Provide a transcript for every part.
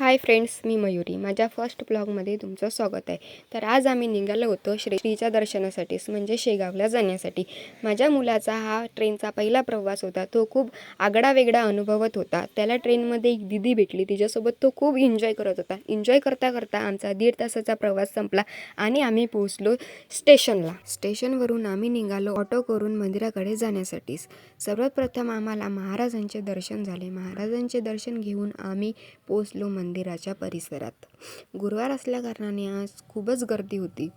Hi friends, मी मयुरी. माझ्या first ब्लॉगमध्ये तुमचं स्वागत आहे. तर आज आम्ही निघालो होतो श्रीच्या दर्शनासाठीच, म्हणजे शेगावला जाण्यासाठी. माझ्या मुलाचा हा ट्रेनचा पहिला प्रवास होता. तो खूप आगळा-वेगळा अनुभवत होता. त्याला ट्रेनमध्ये एक दीदी भेटली. तिच्यासोबत तो खूप एन्जॉय करत होता. एन्जॉय करता करता आमचा 1.5 तासाचा प्रवास संपला आणि आम्ही पोहोचलो स्टेशनला. स्टेशनवरून आम्ही निघालो ऑटो करून मंदिराकडे जाण्यासाठीच. सर्वात प्रथम आम्हाला महाराजांचे दर्शन झाले. महाराजांचे दर्शन घेऊन आम्ही पोहोचलो मंदिराच्या परिसरात. गुरुवार असल्याकारणाने आज खूपच गर्दी होती,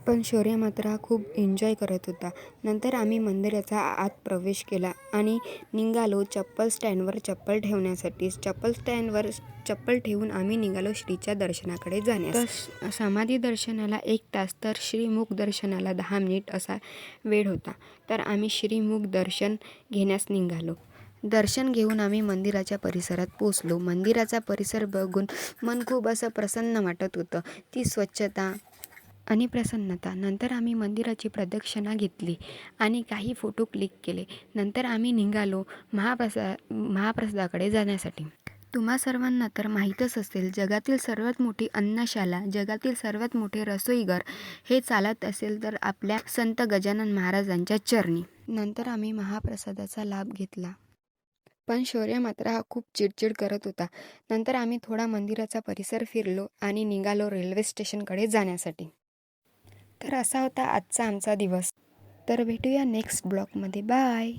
पण शौर्य मात्र खूप एन्जॉय करत होता. नंतर आम्ही मंदिराचा आत प्रवेश केला आणि निघालो चप्पल स्टँडवर चप्पल ठेवण्यासाठी. चप्पल स्टँडवर चप्पल ठेवून आम्ही निघालो श्रीच्या दर्शनाकडे जाण्यास. समाधी दर्शनाला 1 तास तर श्रीमुख दर्शनाला 10 मिनिट असा वेळ होता. तर आम्ही श्रीमुख दर्शन घेण्यास निघालो. दर्शन घेऊन आम्ही मंदिराच्या परिसरात पोचलो. मंदिराचा परिसर बघून मन खूप असं प्रसन्न वाटत होतं. ती स्वच्छता आणि प्रसन्नता. नंतर आम्ही मंदिराची प्रदक्षिणा घेतली आणि काही फोटो क्लिक केले. नंतर आम्ही निघालो महाप्रसादाकडे जाण्यासाठी. तुम्हा सर्वांना तर माहीतच असेल, जगातील सर्वात मोठी अन्नशाला, जगातील सर्वात मोठे रसोईघर हे चालत असेल तर आपल्या संत गजानन महाराजांच्या चरणी. नंतर आम्ही महाप्रसादाचा लाभ घेतला, पण शौर्य मात्र हा खूप चिडचिड करत होता. नंतर आम्ही थोडा मंदिराचा परिसर फिरलो आणि निघालो रेल्वे स्टेशनकडे जाण्यासाठी. तर असा होता आजचा आमचा दिवस. तर भेटूया नेक्स्ट ब्लॉगमध्ये. बाय.